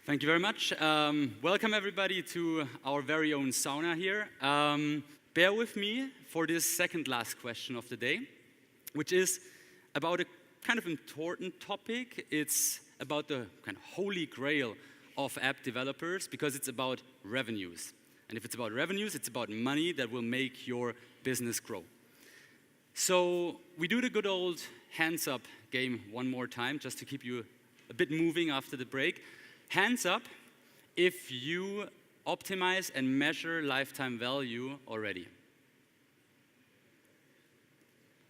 Thank you very much. Welcome everybody to our very own sauna here. Bear with me for this second last question of the day, which is about a kind of important topic. It's about the kind of holy grail of app developers because it's about revenues. And if it's about revenues, it's about money that will make your business grow. So we do the good old hands up game one more time just to keep you a bit moving after the break. Hands up if you optimize and measure lifetime value already.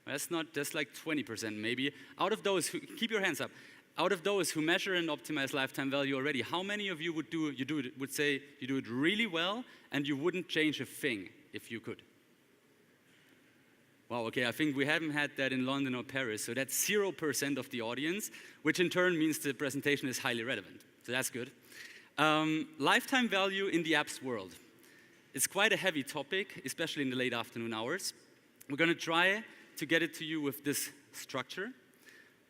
That's like 20% maybe. Out of those who, keep your hands up. Out of those who measure and optimize lifetime value already, how many of you would say you do it really well and you wouldn't change a thing if you could? Wow, okay, I think we haven't had that in London or Paris, so that's 0% of the audience, which in turn means the presentation is highly relevant. So that's good. Lifetime value in the apps world. It's quite a heavy topic, especially in the late afternoon hours. We're going to try to get it to you with this structure.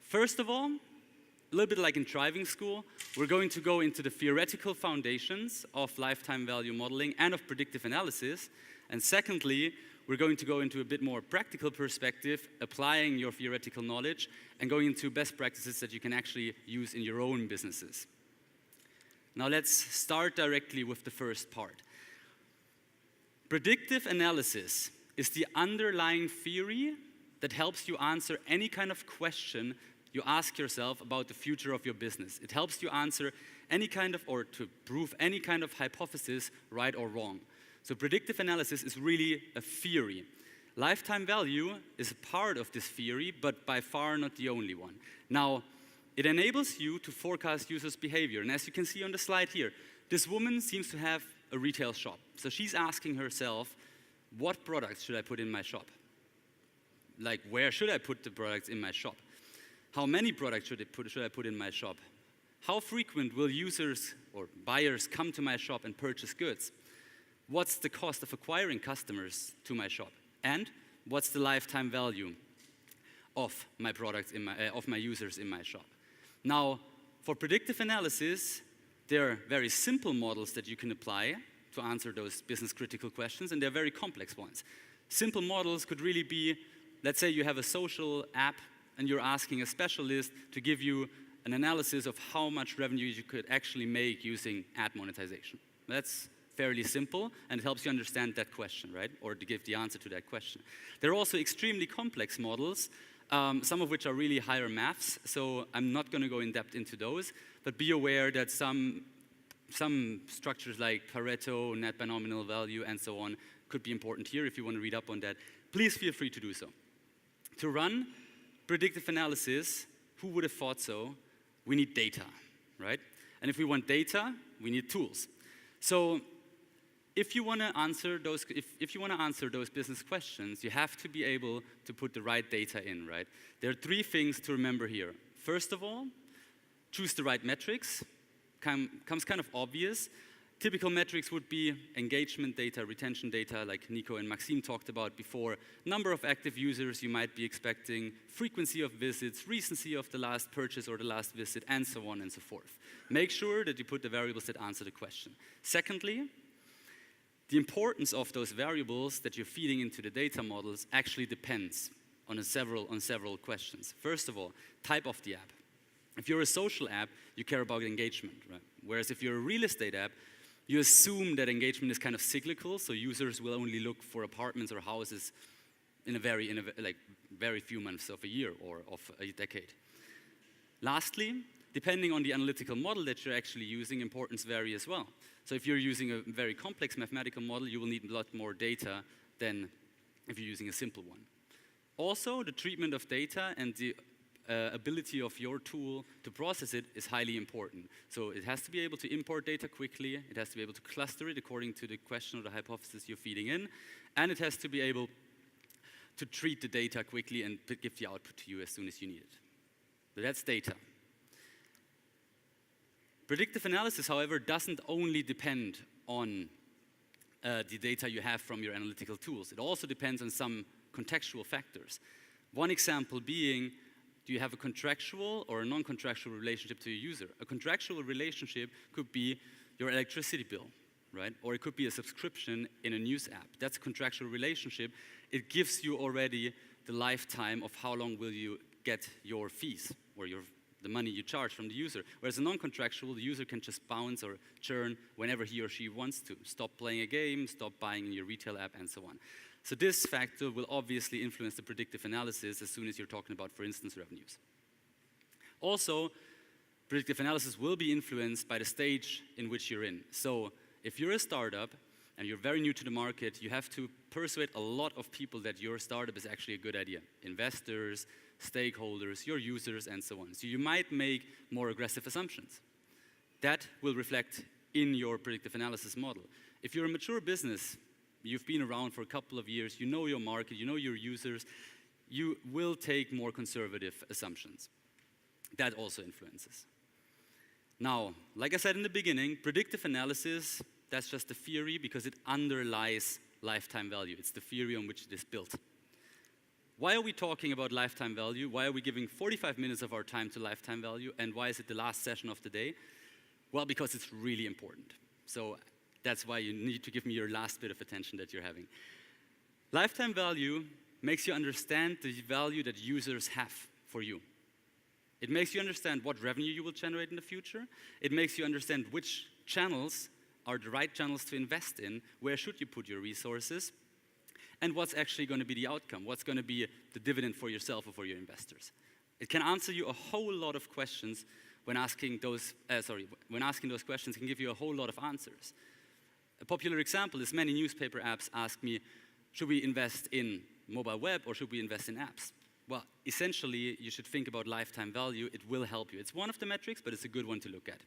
First of all, a little bit like in driving school, we're going to go into the theoretical foundations of lifetime value modeling and of predictive analysis. And secondly, we're going to go into a bit more practical perspective, applying your theoretical knowledge and going into best practices that you can actually use in your own businesses. Now let's start directly with the first part. Predictive analysis is the underlying theory that helps you answer any kind of question you ask yourself about the future of your business. It helps you answer any kind of, or to prove any kind of hypothesis, right or wrong. So predictive analysis is really a theory. Lifetime value is a part of this theory, but by far not the only one. Now, it enables you to forecast users' behavior. And as you can see on the slide here, this woman seems to have a retail shop. So she's asking herself, what products should I put in my shop? Like, where should I put the products in my shop? How many products should I put in my shop? How frequent will users or buyers come to my shop and purchase goods? What's the cost of acquiring customers to my shop? And what's the lifetime value of my products of my users in my shop? Now, for predictive analysis, there are very simple models that you can apply to answer those business critical questions, and they're very complex ones. Simple models could really be, let's say you have a social app and you're asking a specialist to give you an analysis of how much revenue you could actually make using ad monetization. That's fairly simple, and it helps you understand that question, right? Or to give the answer to that question. There are also extremely complex models, some of which are really higher maths, so I'm not going to go in depth into those, but be aware that some structures like Pareto, net by nominal value, and so on could be important here. If you want to read up on that, please feel free to do so. To run predictive analysis, who would have thought so? We need data, right? And if we want data, we need tools. So if you want to answer those business questions, you have to be able to put the right data in, right? There are three things to remember here. First of all, choose the right metrics. Comes kind of obvious. Typical metrics would be engagement data, retention data, like Nico and Maxime talked about before, number of active users you might be expecting, frequency of visits, recency of the last purchase or the last visit, and so on and so forth. Make sure that you put the variables that answer the question. Secondly, the importance of those variables that you're feeding into the data models actually depends on several questions. First of all, type of the app. If you're a social app, you care about engagement, right? Whereas if you're a real estate app, you assume that engagement is kind of cyclical, so users will only look for apartments or houses in a very few months of a year or of a decade. Lastly, depending on the analytical model that you're actually using, importance vary as well. So if you're using a very complex mathematical model, you will need a lot more data than if you're using a simple one. Also, the treatment of data and the ability of your tool to process it is highly important. So it has to be able to import data quickly, it has to be able to cluster it according to the question or the hypothesis you're feeding in, and it has to be able to treat the data quickly and give the output to you as soon as you need it. So that's data. Predictive analysis, however, doesn't only depend on the data you have from your analytical tools. It also depends on some contextual factors. One example being, do you have a contractual or a non-contractual relationship to your user? A contractual relationship could be your electricity bill, right? Or it could be a subscription in a news app. That's a contractual relationship. It gives you already the lifetime of how long will you get your fees or the money you charge from the user. Whereas a non-contractual, the user can just bounce or churn whenever he or she wants to. Stop playing a game, stop buying in your retail app, and so on. So this factor will obviously influence the predictive analysis as soon as you're talking about, for instance, revenues. Also, predictive analysis will be influenced by the stage in which you're in. So if you're a startup and you're very new to the market, you have to persuade a lot of people that your startup is actually a good idea. Investors, stakeholders, your users, and so on. So you might make more aggressive assumptions. That will reflect in your predictive analysis model. If you're a mature business, you've been around for a couple of years, you know your market, you know your users, you will take more conservative assumptions. That also influences. Now, like I said in the beginning, predictive analysis, that's just a theory because it underlies lifetime value. It's the theory on which it is built. Why are we talking about lifetime value? Why are we giving 45 minutes of our time to lifetime value? And why is it the last session of the day? Well, because it's really important. So that's why you need to give me your last bit of attention that you're having. Lifetime value makes you understand the value that users have for you. It makes you understand what revenue you will generate in the future. It makes you understand which channels are the right channels to invest in, where should you put your resources, and what's actually going to be the outcome, what's going to be the dividend for yourself or for your investors. It can answer you a whole lot of questions when asking those questions, it can give you a whole lot of answers. A popular example is many newspaper apps ask me, should we invest in mobile web or should we invest in apps? Well, essentially, you should think about lifetime value. It will help you. It's one of the metrics, but it's a good one to look at.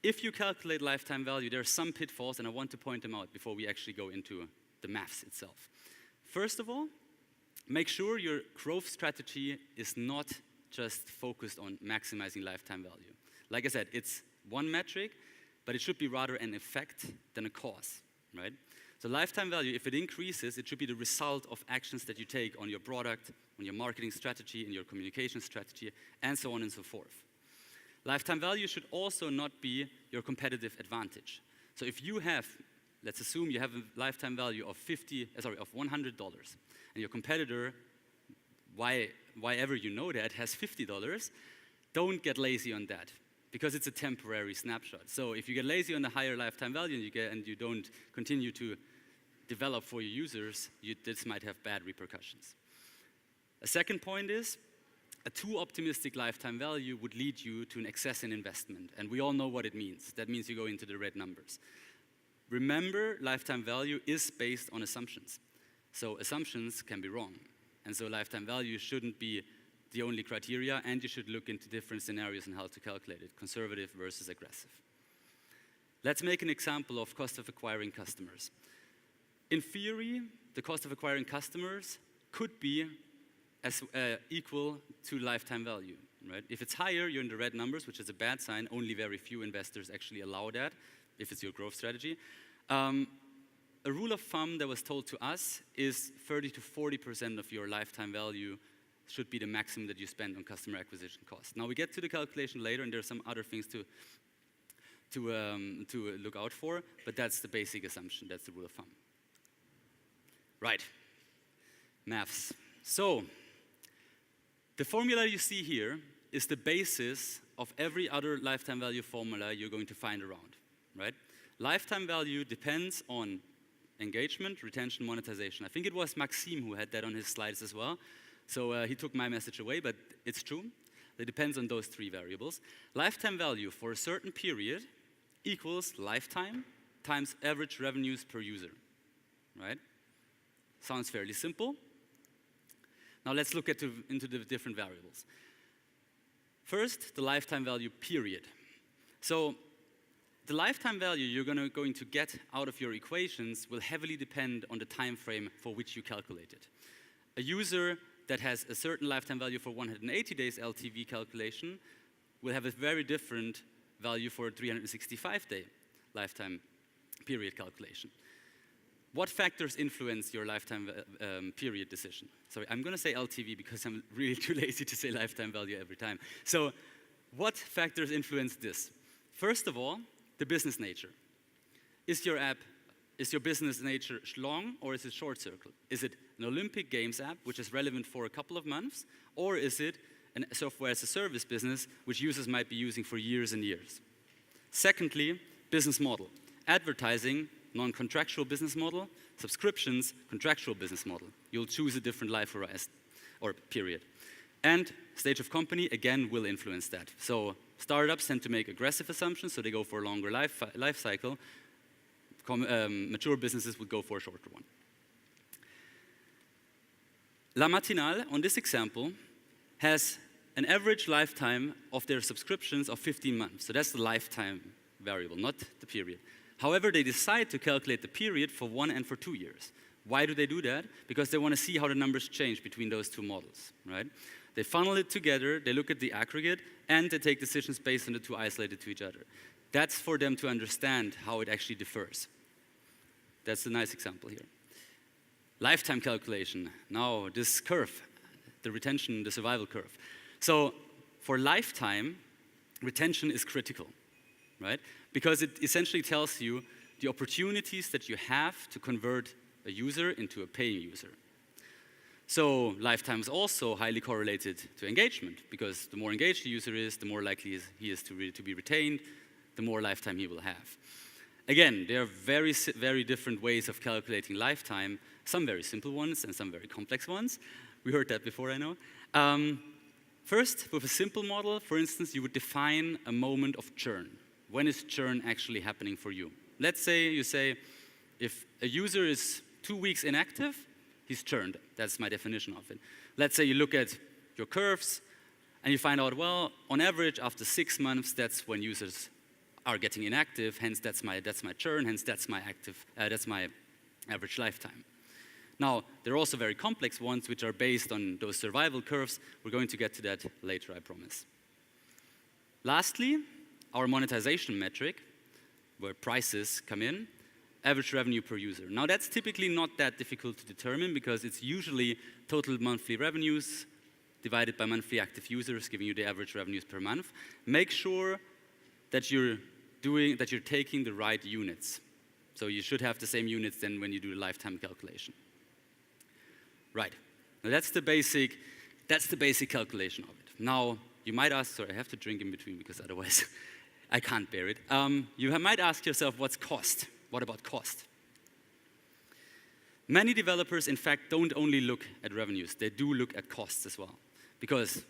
If you calculate lifetime value, there are some pitfalls, and I want to point them out before we actually go into the maths itself. First of all, make sure your growth strategy is not just focused on maximizing lifetime value. Like I said, it's one metric, but it should be rather an effect than a cause, right? So lifetime value, if it increases, it should be the result of actions that you take on your product, on your marketing strategy, in your communication strategy, and so on and so forth. Lifetime value should also not be your competitive advantage. So if you have, let's assume you have a lifetime value of $100, and your competitor, why ever you know that, has $50, don't get lazy on that, because it's a temporary snapshot. So if you get lazy on the higher lifetime value and you don't continue to develop for your users, this might have bad repercussions. A second point is, a too optimistic lifetime value would lead you to an excess in investment, and we all know what it means. That means you go into the red numbers. Remember, lifetime value is based on assumptions. So assumptions can be wrong, and so lifetime value shouldn't be the only criteria, and you should look into different scenarios on how to calculate it, conservative versus aggressive. Let's make an example of cost of acquiring customers. In theory, the cost of acquiring customers could be equal to lifetime value, right? If it's higher, you're in the red numbers, which is a bad sign. Only very few investors actually allow that, if it's your growth strategy. A rule of thumb that was told to us is 30 to 40% of your lifetime value should be the maximum that you spend on customer acquisition costs. Now we get to the calculation later, and there are some other things to look out for, but that's the basic assumption. That's the rule of thumb. Right, maths. So, the formula you see here is the basis of every other lifetime value formula you're going to find around, right? Lifetime value depends on engagement, retention, monetization. I think it was Maxime who had that on his slides as well. So he took my message away, but it's true. It depends on those three variables. Lifetime value for a certain period equals lifetime times average revenues per user, right? Sounds fairly simple. Now let's look into the different variables. First, the lifetime value period. So the lifetime value you're going to get out of your equations will heavily depend on the time frame for which you calculate it. A user that has a certain lifetime value for 180 days LTV calculation will have a very different value for a 365-day lifetime period calculation. What factors influence your lifetime period decision? Sorry, I'm going to say LTV because I'm really too lazy to say lifetime value every time. So what factors influence this? First of all, the business nature. Is your business nature long or is it short circle? Is it an Olympic Games app, which is relevant for a couple of months, or is it a software as a service business, which users might be using for years and years? Secondly, business model. Advertising, non-contractual business model. Subscriptions, contractual business model. You'll choose a different life horizon or period. And stage of company, again, will influence that. So startups tend to make aggressive assumptions, so they go for a longer life cycle. Mature businesses would go for a shorter one. La Matinale, on this example, has an average lifetime of their subscriptions of 15 months. So that's the lifetime variable, not the period. However, they decide to calculate the period for 1 and for 2 years. Why do they do that? Because they want to see how the numbers change between those two models, right? They funnel it together, they look at the aggregate, and they take decisions based on the two isolated to each other. That's for them to understand how it actually differs. That's a nice example here. Lifetime calculation. Now, this curve, the retention, the survival curve. So, for lifetime, retention is critical, right? Because it essentially tells you the opportunities that you have to convert a user into a paying user. So lifetime is also highly correlated to engagement, because the more engaged the user is, the more likely he is to be retained, the more lifetime he will have. Again, there are very different ways of calculating lifetime, some very simple ones and some very complex ones. We heard that before, I know. First, with a simple model, for instance, you would define a moment of churn. When is churn actually happening for you? Let's say you say, if a user is 2 weeks inactive, he's churned. That's my definition of it. Let's say you look at your curves and you find out, well, on average, after 6 months, that's when users are getting inactive. Hence, that's my churn. Hence, that's my average lifetime. Now, there are also very complex ones which are based on those survival curves. We're going to get to that later, I promise. Lastly, our monetization metric, where prices come in, average revenue per user. Now, that's typically not that difficult to determine because it's usually total monthly revenues divided by monthly active users, giving you the average revenues per month. Make sure that you're taking the right units. So you should have the same units then when you do the lifetime calculation. Right. Now that's the basic calculation of it. Now, you might ask, sorry, I have to drink in between because otherwise I can't bear it. You might ask yourself, what's cost? What about cost? Many developers, in fact, don't only look at revenues. They do look at costs as well. Because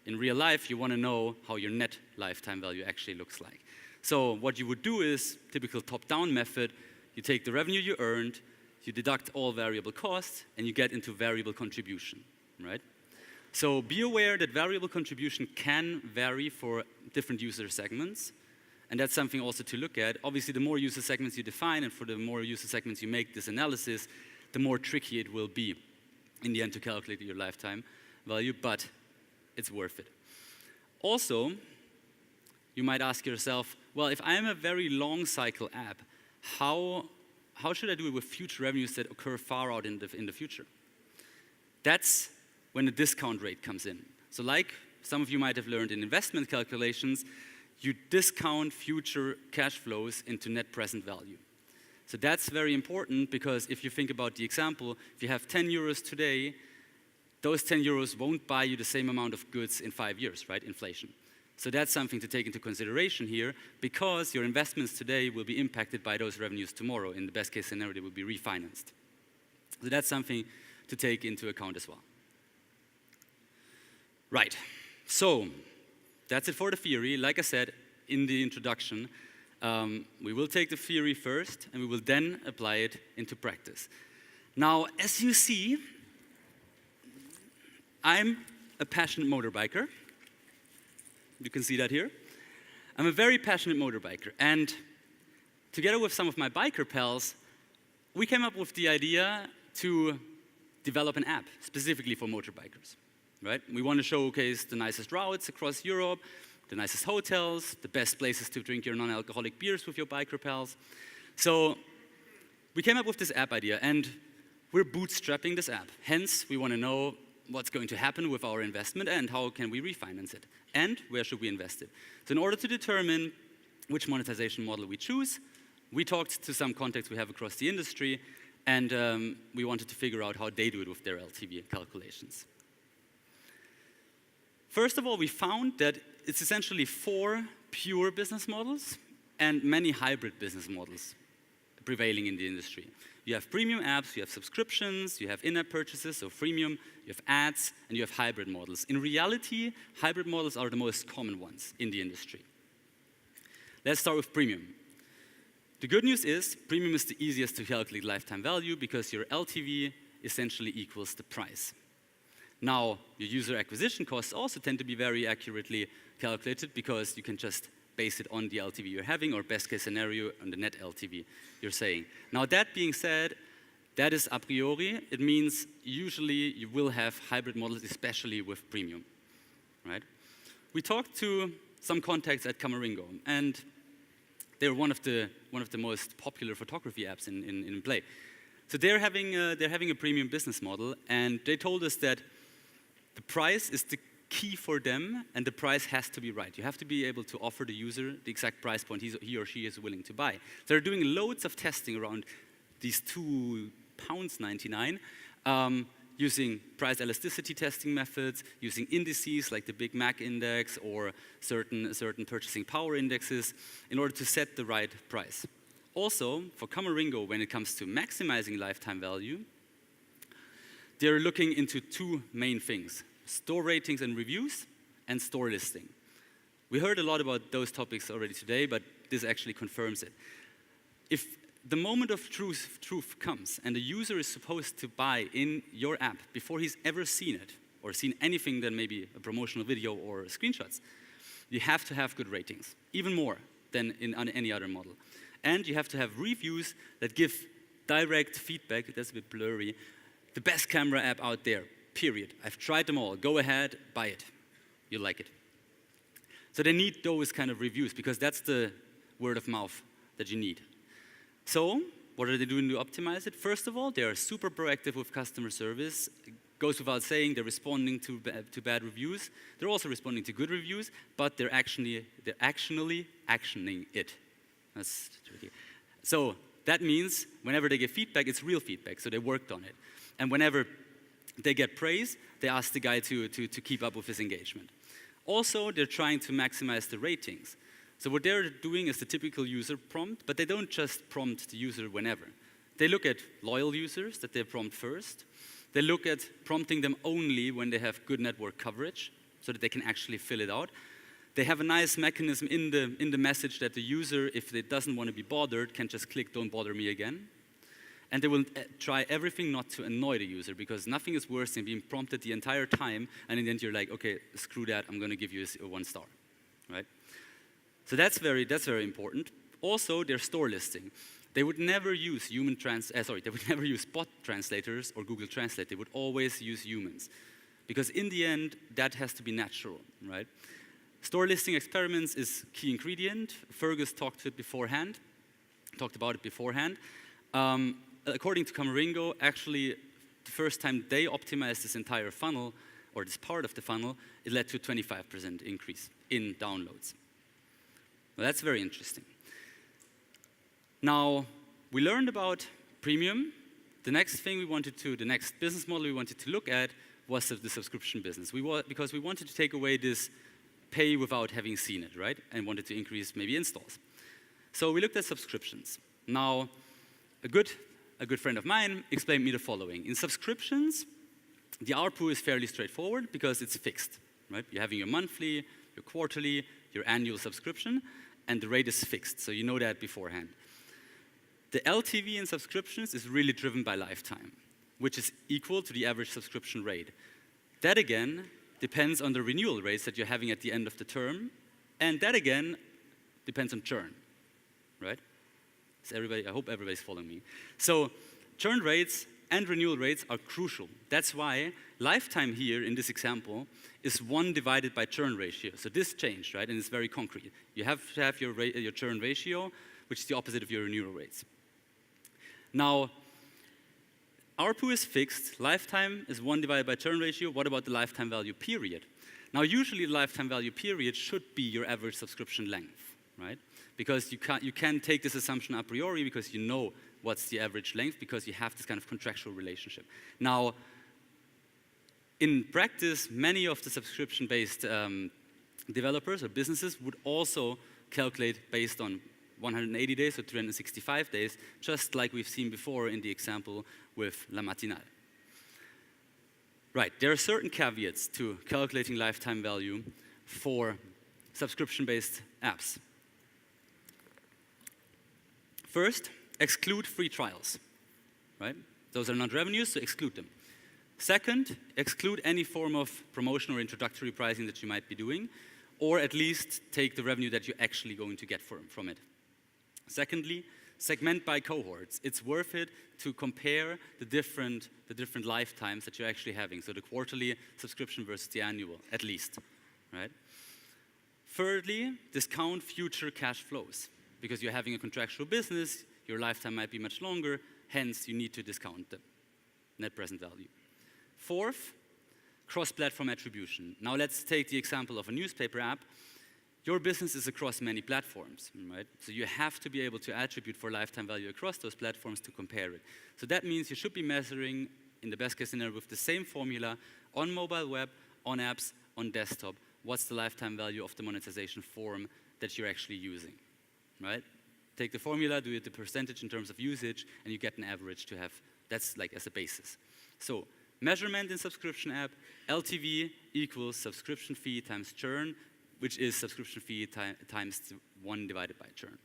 in real life, you want to know how your net lifetime value actually looks like. So what you would do is, typical top-down method, you take the revenue you earned, you deduct all variable costs, and you get into variable contribution, right? So be aware that variable contribution can vary for different user segments. And that's something also to look at. Obviously, the more user segments you define and for the more user segments you make this analysis, the more tricky it will be in the end to calculate your lifetime value, but it's worth it. Also, you might ask yourself, well, if I'm a very long cycle app, how should I do it with future revenues that occur far out in the future? That's when the discount rate comes in. So like some of you might have learned in investment calculations, you discount future cash flows into net present value. So that's very important because if you think about the example, if you have 10 euros today, those 10 euros won't buy you the same amount of goods in 5 years, right? Inflation. So that's something to take into consideration here because your investments today will be impacted by those revenues tomorrow. In the best case scenario, they will be refinanced. So that's something to take into account as well. Right. So that's it for the theory. Like I said in the introduction, we will take the theory first and we will then apply it into practice. Now, as you see, I'm a passionate motorbiker. You can see that here. I'm a very passionate motorbiker. And together with some of my biker pals, we came up with the idea to develop an app specifically for motorbikers. Right? We want to showcase the nicest routes across Europe, the nicest hotels, the best places to drink your non-alcoholic beers with your biker pals. So we came up with this app idea, and we're bootstrapping this app. Hence, we want to know what's going to happen with our investment and how can we refinance it, and where should we invest it. So in order to determine which monetization model we choose, we talked to some contacts we have across the industry, and we wanted to figure out how they do it with their LTV calculations. First of all, we found that it's essentially 4 pure business models and many hybrid business models prevailing in the industry. You have premium apps, you have subscriptions, you have in-app purchases, so freemium, you have ads, and you have hybrid models. In reality, hybrid models are the most common ones in the industry. Let's start with premium. The good news is, premium is the easiest to calculate lifetime value because your LTV essentially equals the price. Now, your user acquisition costs also tend to be very accurately calculated because you can just base it on the LTV you're having, or best case scenario on the net LTV you're saying. Now, that being said, that is a priori. It means usually you will have hybrid models, especially with premium, right? We talked to some contacts at Camaringo, and they're one of the most popular photography apps in Play. So they're having a premium business model, and they told us that the price is the key for them, and the price has to be right. You have to be able to offer the user the exact price point he or she is willing to buy. They're doing loads of testing around these £2.99, using price elasticity testing methods, using indices like the Big Mac index or certain purchasing power indexes in order to set the right price. Also, for Camaringo, when it comes to maximizing lifetime value, they're looking into 2 main things: store ratings and reviews, and store listing. We heard a lot about those topics already today, but this actually confirms it. If the moment of truth comes and the user is supposed to buy in your app before he's ever seen it, or seen anything than maybe a promotional video or screenshots, you have to have good ratings, even more than on any other model. And you have to have reviews that give direct feedback. That's a bit blurry. The best camera app out there, period. I've tried them all. Go ahead, buy it. You'll like it. So they need those kind of reviews because that's the word of mouth that you need. So what are they doing to optimize it? First of all, they are super proactive with customer service. It goes without saying, they're responding to bad reviews. They're also responding to good reviews, but they're actually actioning it. That's tricky. So that means whenever they get feedback, it's real feedback, so they worked on it. And whenever they get praise, they ask the guy to keep up with his engagement. Also, they're trying to maximize the ratings. So what they're doing is the typical user prompt, but they don't just prompt the user whenever. They look at loyal users that they prompt first. They look at prompting them only when they have good network coverage, so that they can actually fill it out. They have a nice mechanism in the message that the user, if they doesn't want to be bothered, can just click "Don't bother me again." And they will try everything not to annoy the user, because nothing is worse than being prompted the entire time, and in the end you're like, okay, screw that, I'm going to give you a 1 star, right? So that's very important. Also, their store listing. They would never use they would never use bot translators or Google Translate. They would always use humans, because in the end, that has to be natural, right? Store listing experiments is key ingredient. Fergus talked about it beforehand. According to Camaringo, actually, the first time they optimized this entire funnel, or this part of the funnel, it led to a 25% increase in downloads. Well, that's very interesting. Now, we learned about premium. The next business model we wanted to look at was the subscription business. Because we wanted to take away this pay without having seen it, right? And wanted to increase maybe installs. So we looked at subscriptions. Now, a good friend of mine explained me the following. In subscriptions, the ARPU is fairly straightforward because it's fixed, right? You're having your monthly, your quarterly, your annual subscription, and the rate is fixed, so you know that beforehand. The LTV in subscriptions is really driven by lifetime, which is equal to the average subscription rate. That again depends on the renewal rates that you're having at the end of the term, and that again depends on churn, right? I hope everybody's following me. So churn rates and renewal rates are crucial. That's why lifetime here in this example is 1 divided by churn ratio. So this changed, right? And it's very concrete. You have to have your churn ratio, which is the opposite of your renewal rates. Now, ARPU is fixed, lifetime is 1 divided by churn ratio. What about the lifetime value period? Now, usually the lifetime value period should be your average subscription length, right? Because you can take this assumption a priori because you know what's the average length because you have this kind of contractual relationship. Now, in practice, many of the subscription-based developers or businesses would also calculate based on 180 days or 365 days, just like we've seen before in the example with La Matinale. Right, there are certain caveats to calculating lifetime value for subscription-based apps. First, exclude free trials, right? Those are not revenues, so exclude them. Second, exclude any form of promotion or introductory pricing that you might be doing, or at least take the revenue that you're actually going to get from it. Secondly, segment by cohorts. It's worth it to compare the different lifetimes that you're actually having. So the quarterly subscription versus the annual, at least, right? Thirdly, discount future cash flows. Because you're having a contractual business, your lifetime might be much longer, hence you need to discount the net present value. Fourth, cross-platform attribution. Now let's take the example of a newspaper app. Your business is across many platforms, right? So you have to be able to attribute for lifetime value across those platforms to compare it. So that means you should be measuring, in the best case scenario, with the same formula on mobile web, on apps, on desktop. What's the lifetime value of the monetization form that you're actually using, right? Take the formula, do it the percentage in terms of usage, and you get an average to have, that's like as a basis. So measurement in subscription app, LTV equals subscription fee times churn, which is subscription fee times 1 divided by churn.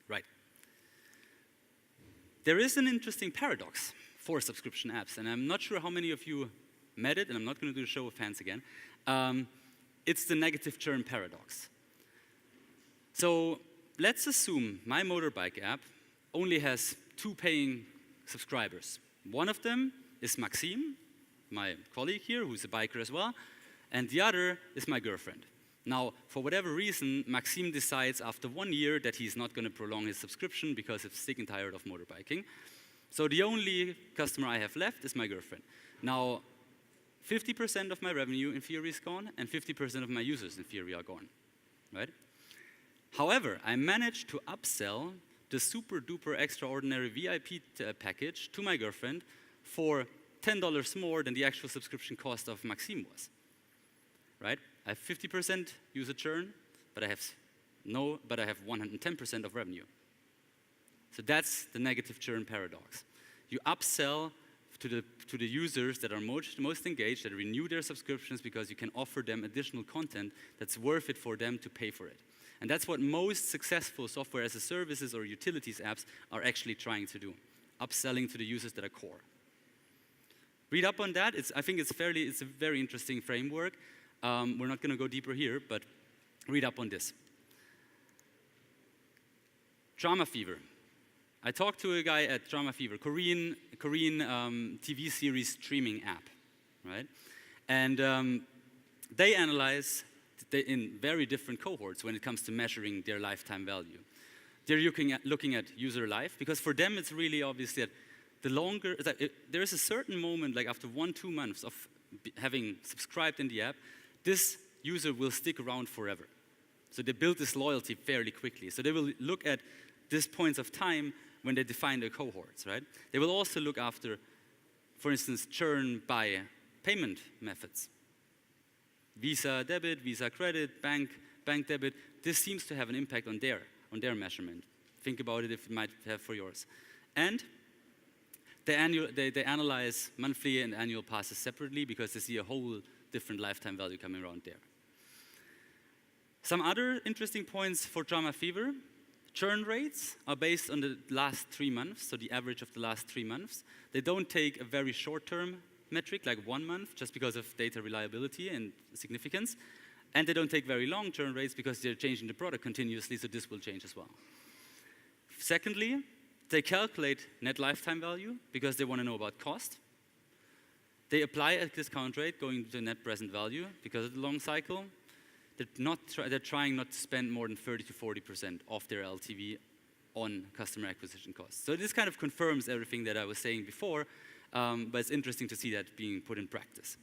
Right. There is an interesting paradox for subscription apps, and I'm not sure how many of you met it, and I'm not going to do a show of hands again. It's the negative churn paradox. So let's assume my motorbike app only has 2 paying subscribers. One of them is Maxime, my colleague here, who's a biker as well, and the other is my girlfriend. Now, for whatever reason, Maxime decides after 1 year that he's not going to prolong his subscription because he's sick and tired of motorbiking. So the only customer I have left is my girlfriend. Now, 50% of my revenue in theory is gone, and 50% of my users in theory are gone, right? However, I managed to upsell the super duper extraordinary VIP package to my girlfriend for $10 more than the actual subscription cost of Maxime was, right? I have 50% user churn, but I have 110% of revenue. So that's the negative churn paradox. You upsell to the users that are most engaged, that renew their subscriptions because you can offer them additional content that's worth it for them to pay for it. And that's what most successful software as a services or utilities apps are actually trying to do, upselling to the users that are core. Read up on that. I think it's a very interesting framework. We're not going to go deeper here, but read up on this. Drama Fever. I talked to a guy at Drama Fever, Korean TV series streaming app, right? And they analyze in very different cohorts when it comes to measuring their lifetime value. They're looking at user life, because for them it's really obvious that there is a certain moment, like after 1-2 months of having subscribed in the app, this user will stick around forever. So they build this loyalty fairly quickly. So they will look at these points of time when they define their cohorts, right? They will also look after, for instance, churn by payment methods. Visa debit, Visa credit, bank debit. This seems to have an impact on their measurement. Think about it if it might have for yours. And they analyze monthly and annual passes separately because they see a whole different lifetime value coming around there. Some other interesting points for Drama Fever. Churn rates are based on the last 3 months, so the average of the last 3 months. They don't take a very short-term metric, like 1 month, just because of data reliability and significance. And they don't take very long churn rates because they're changing the product continuously, so this will change as well. Secondly, they calculate net lifetime value because they want to know about cost. They apply a discount rate going to net present value because of the long cycle. They're trying not to spend more than 30 to 40% of their LTV on customer acquisition costs. So this kind of confirms everything that I was saying before, but it's interesting to see that being put in practice.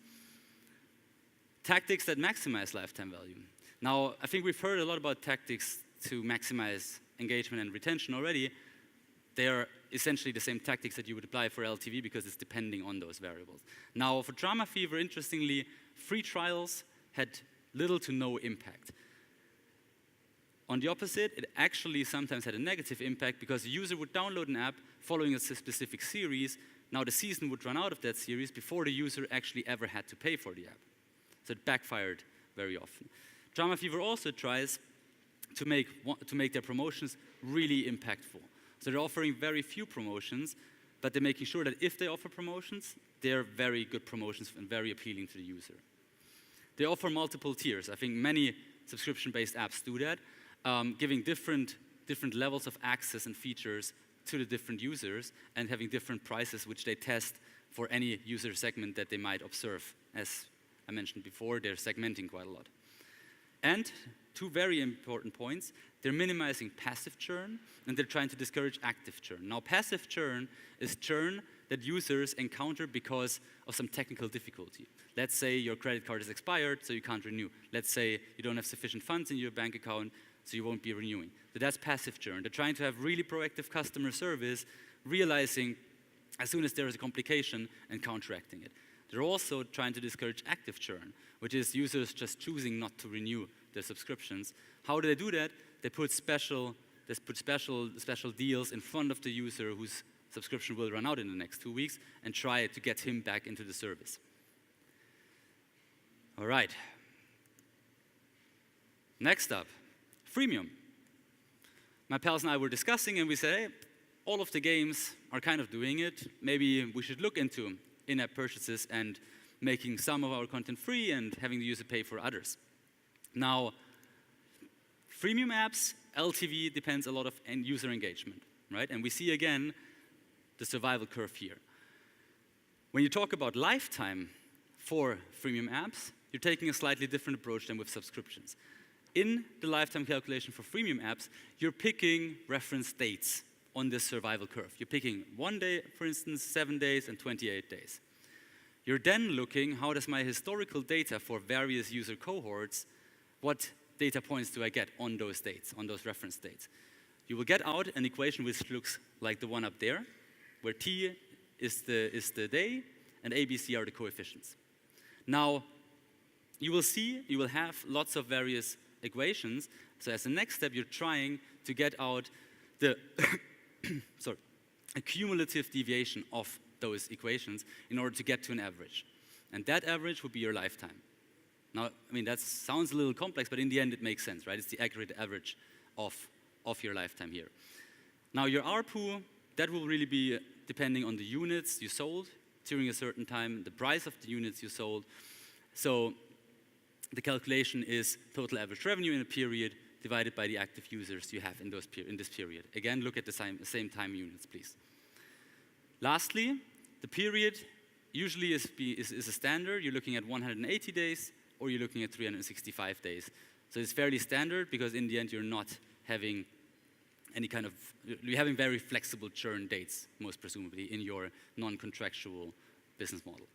Tactics that maximize lifetime value. Now, I think we've heard a lot about tactics to maximize engagement and retention already. They are essentially the same tactics that you would apply for LTV because it's depending on those variables. Now, for Drama Fever, interestingly, free trials had little to no impact. On the opposite, it actually sometimes had a negative impact because a user would download an app following a specific series. Now the season would run out of that series before the user actually ever had to pay for the app. So it backfired very often. Drama Fever also tries to make their promotions really impactful. So they're offering very few promotions, but they're making sure that if they offer promotions, they're very good promotions and very appealing to the user. They offer multiple tiers. I think many subscription-based apps do that, giving different levels of access and features to the different users and having different prices which they test for any user segment that they might observe. As I mentioned before, they're segmenting quite a lot. And two very important points, they're minimizing passive churn and they're trying to discourage active churn. Now, passive churn is churn that users encounter because of some technical difficulty. Let's say your credit card is expired, so you can't renew. Let's say you don't have sufficient funds in your bank account, so you won't be renewing. So that's passive churn. They're trying to have really proactive customer service, realizing as soon as there is a complication and counteracting it. They're also trying to discourage active churn, which is users just choosing not to renew their subscriptions. How do they do that? They put special deals in front of the user whose subscription will run out in the next 2 weeks and try to get him back into the service. All right. Next up, freemium. My pals and I were discussing and we said, hey, all of the games are kind of doing it. Maybe we should look into in-app purchases and making some of our content free and having the user pay for others. Now, freemium apps, LTV depends a lot of end user engagement, right? And we see again the survival curve here. When you talk about lifetime for freemium apps, you're taking a slightly different approach than with subscriptions. In the lifetime calculation for freemium apps, you're picking reference dates on this survival curve. You're picking 1 day, for instance, 7 days, and 28 days. You're then looking, how does my historical data for various user cohorts, what data points do I get on those dates, on those reference dates? You will get out an equation which looks like the one up there, where T is the day and ABC are the coefficients. Now, you will have lots of various equations. So as a next step, you're trying to get out the a cumulative deviation of those equations in order to get to an average. And that average would be your lifetime. Now, I mean, that sounds a little complex, but in the end, it makes sense, right? It's the accurate average of your lifetime here. Now, your ARPU, that will really be depending on the units you sold during a certain time, the price of the units you sold. So the calculation is total average revenue in a period divided by the active users you have in this period. Again, look at the same time units, please. Lastly, the period usually is a standard. You're looking at 180 days, or you're looking at 365 days. So it's fairly standard because in the end, you're not having you're having very flexible churn dates, most presumably, in your non-contractual business model.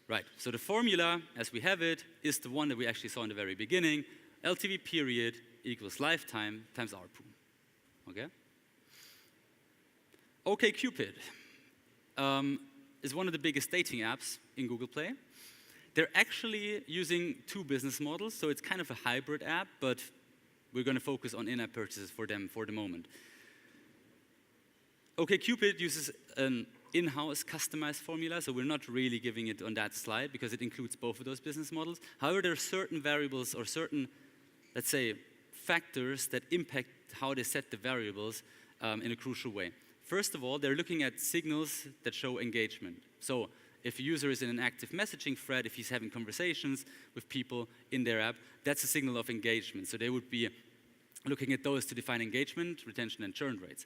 Right, so the formula, as we have it, is the one that we actually saw in the very beginning. LTV period equals lifetime times ARPU, okay? OkCupid is one of the biggest dating apps in Google Play. They're actually using two business models, so it's kind of a hybrid app, but we're going to focus on in-app purchases for them for the moment. OkCupid uses an in-house customized formula, so we're not really giving it on that slide because it includes both of those business models. However, there are certain variables or certain, let's say, factors that impact how they set the variables in a crucial way. First of all, they're looking at signals that show engagement. So if a user is in an active messaging thread, if he's having conversations with people in their app, that's a signal of engagement. So they would be looking at those to define engagement, retention, and churn rates.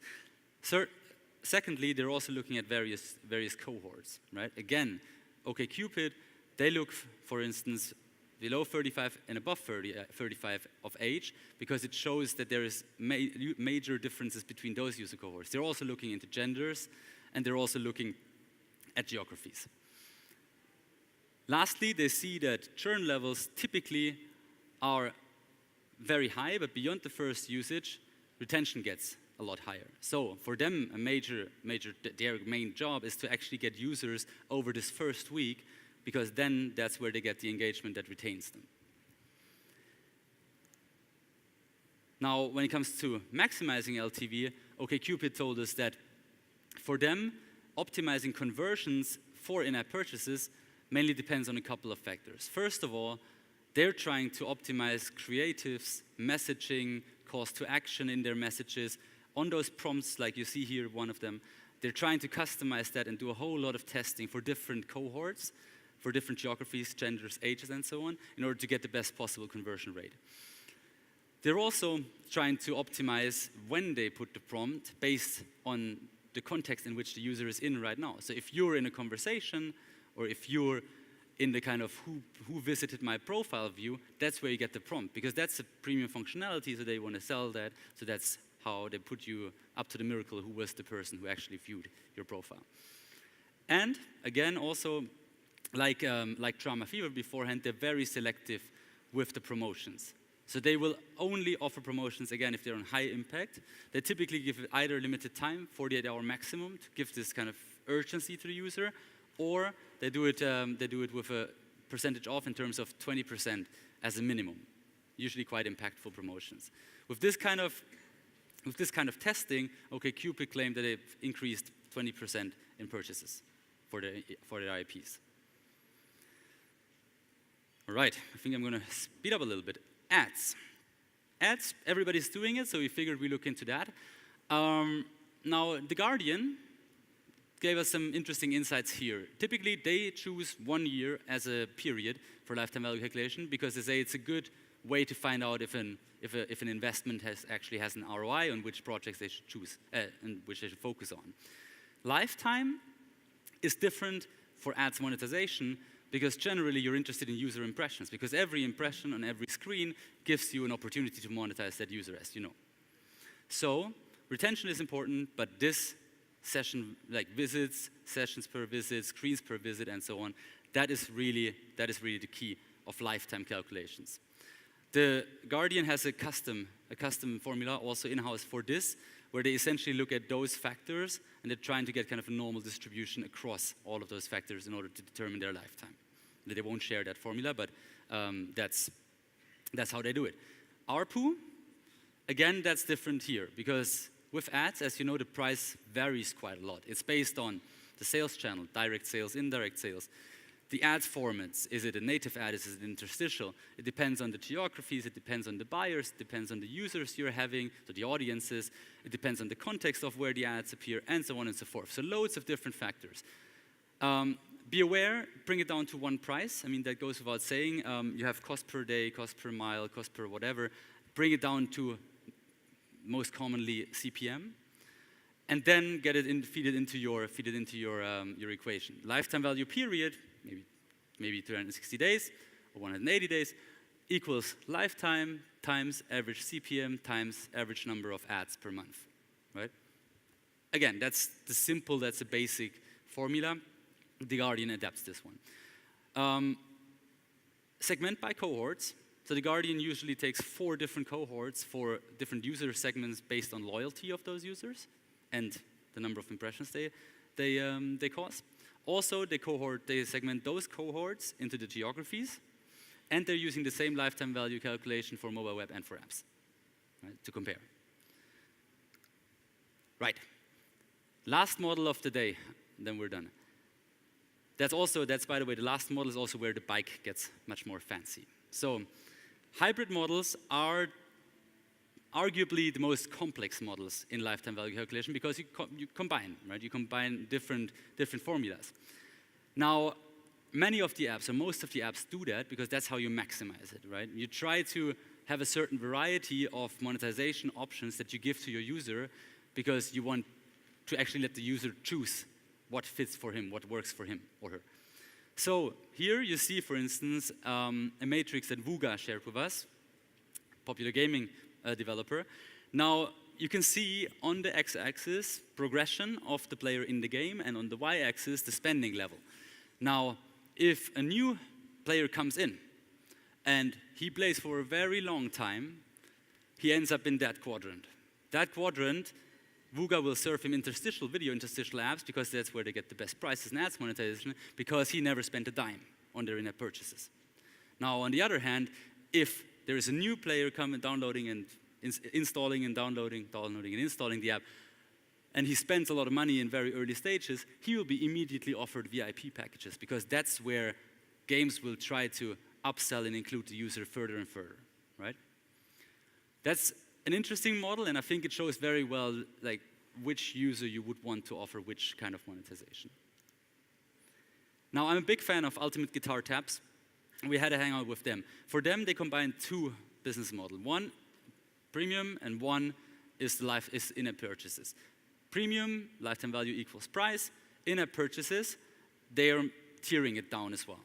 Secondly, they're also looking at various cohorts, right? Again, OkCupid, they look, for instance, below 35 and above 35 of age, because it shows that there is major differences between those user cohorts. They're also looking into genders, and they're also looking at geographies. Lastly, they see that churn levels typically are very high, but beyond the first usage, retention gets a lot higher. So for them, their main job is to actually get users over this first week, because then that's where they get the engagement that retains them. Now, when it comes to maximizing LTV, OkCupid told us that for them, optimizing conversions for in-app purchases mainly depends on a couple of factors. First of all, they're trying to optimize creatives, messaging, calls to action in their messages. On those prompts, like you see here, one of them, they're trying to customize that and do a whole lot of testing for different cohorts, for different geographies, genders, ages, and so on, in order to get the best possible conversion rate. They're also trying to optimize when they put the prompt based on the context in which the user is in right now. So if you're in a conversation, or if you're in the kind of who visited my profile view, that's where you get the prompt, because that's a premium functionality, so they want to sell that, so that's how they put you up to the miracle who was the person who actually viewed your profile. And again, also, like Drama Fever beforehand, they're very selective with the promotions. So they will only offer promotions, again, if they're on high impact. They typically give it either limited time, 48-hour maximum, to give this kind of urgency to the user, or they do it with a percentage off in terms of 20% as a minimum, usually quite impactful promotions. With this kind of testing, OkCupid claimed that they've increased 20% in purchases for their IPs. All right, I think I'm going to speed up a little bit. Ads. Ads, everybody's doing it, so we figured we look into that. Now, The Guardian gave us some interesting insights here. Typically, they choose 1 year as a period for lifetime value calculation, because they say it's a good way to find out if an investment actually has an ROI, on which projects they should choose and which they should focus on. Lifetime is different for ads monetization, because generally you're interested in user impressions, because every impression on every screen gives you an opportunity to monetize that user, as you know. So retention is important, but this session, like visits, sessions per visit, screens per visit, and so on, that is really the key of lifetime calculations. The Guardian has a custom formula also in-house for this, where they essentially look at those factors, and they're trying to get kind of a normal distribution across all of those factors in order to determine their lifetime. They won't share that formula, but that's how they do it. ARPU, again, that's different here, because with ads, as you know, the price varies quite a lot. It's based on the sales channel, direct sales, indirect sales. The ad formats, is it a native ad, is it interstitial? It depends on the geographies, it depends on the buyers, it depends on the users you're having, so the audiences, it depends on the context of where the ads appear, and so on and so forth. So loads of different factors. Be aware, bring it down to one price. I mean, that goes without saying. You have cost per day, cost per mile, cost per whatever. Bring it down to, most commonly, CPM. And then feed it into your equation. Lifetime value period, maybe 360 days or 180 days, equals lifetime times average CPM times average number of ads per month, right? Again, that's a basic formula. The Guardian adapts this one. Segment by cohorts. So The Guardian usually takes 4 different cohorts for different user segments based on loyalty of those users and the number of impressions they cause. Also, they segment those cohorts into the geographies, and they're using the same lifetime value calculation for mobile web and for apps, right, to compare. Right. Last model of the day, then we're done. That's, by the way, the last model is also where the bike gets much more fancy. So hybrid models are arguably the most complex models in lifetime value calculation, because you combine, right? You combine different formulas. Now, many of the apps, or most of the apps, do that because that's how you maximize it, right? You try to have a certain variety of monetization options that you give to your user, because you want to actually let the user choose what fits for him, what works for him or her. So here you see, for instance, a matrix that Vuga shared with us, popular gaming developer. Now, you can see on the x-axis progression of the player in the game, and on the y-axis the spending level. Now, if a new player comes in and he plays for a very long time, he ends up in that quadrant. That quadrant, Vuga will serve him interstitial apps, because that's where they get the best prices and ads monetization, because he never spent a dime on their in-app purchases. Now, on the other hand, if there is a new player coming, downloading and installing and downloading and installing the app, and he spends a lot of money in very early stages, he will be immediately offered VIP packages, because that's where games will try to upsell and include the user further and further, right? That's an interesting model, and I think it shows very well like which user you would want to offer which kind of monetization. Now, I'm a big fan of Ultimate Guitar Tabs. We had a hangout with them. For them, they combined two business models. One, premium, and one is in-app purchases. Premium, lifetime value equals price. In-app purchases, they are tiering it down as well.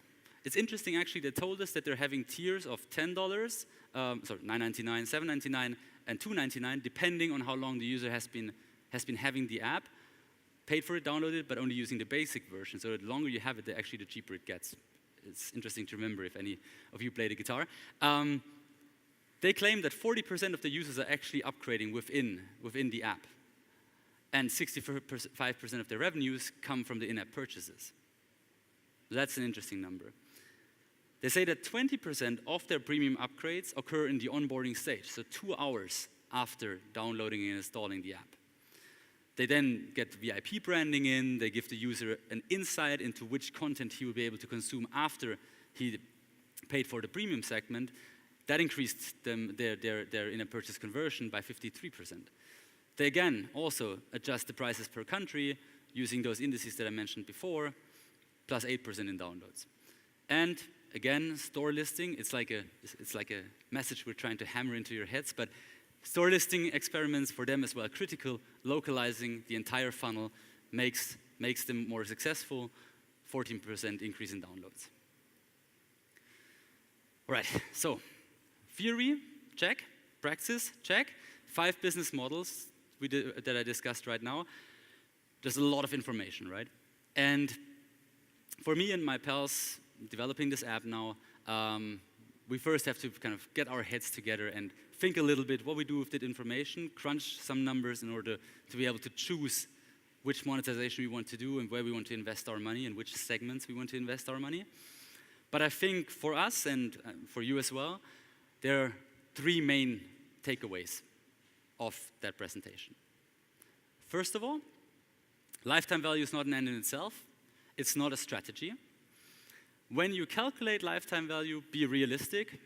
It's interesting, actually, they told us that they're having tiers of $10, $9.99, $7.99, and $2.99, depending on how long the user has been having the app, paid for it, downloaded it, but only using the basic version. So the longer you have it, the cheaper it gets. It's interesting to remember if any of you play the guitar. They claim that 40% of the users are actually upgrading within the app, and 65% of their revenues come from the in-app purchases. That's an interesting number. They say that 20% of their premium upgrades occur in the onboarding stage, so 2 hours after downloading and installing the app. They then get VIP branding in, they give the user an insight into which content he will be able to consume after he paid for the premium segment. That increased their in-app purchase conversion by 53%. They again also adjust the prices per country using those indices that I mentioned before, plus 8% in downloads. And again, store listing, it's like a message we're trying to hammer into your heads, but store listing experiments for them as well, critical, localizing the entire funnel makes them more successful, 14% increase in downloads. All right, so theory, check. Practice, check. 5 business models that I discussed right now. There's a lot of information, right? And for me and my pals developing this app now, we first have to kind of get our heads together and think a little bit what we do with that information, crunch some numbers in order to be able to choose which monetization we want to do and where we want to invest our money and which segments we want to invest our money. But I think for us and for you as well, there are 3 main takeaways of that presentation. First of all, lifetime value is not an end in itself. It's not a strategy. When you calculate lifetime value, be realistic.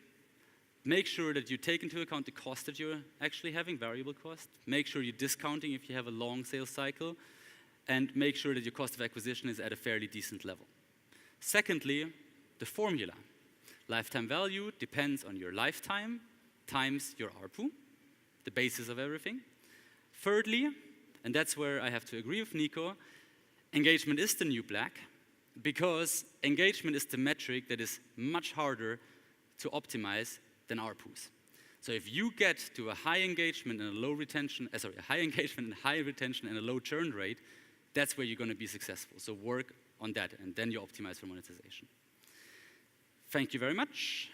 Make sure that you take into account the cost that you're actually having, variable cost. Make sure you're discounting if you have a long sales cycle. And make sure that your cost of acquisition is at a fairly decent level. Secondly, the formula. Lifetime value depends on your lifetime times your ARPU, the basis of everything. Thirdly, and that's where I have to agree with Nico, engagement is the new black, because engagement is the metric that is much harder to optimize than ARPUs. So if you get to a high engagement and a low retention, a high engagement and high retention and a low churn rate, that's where you're going to be successful. So work on that, and then you optimize for monetization. Thank you very much.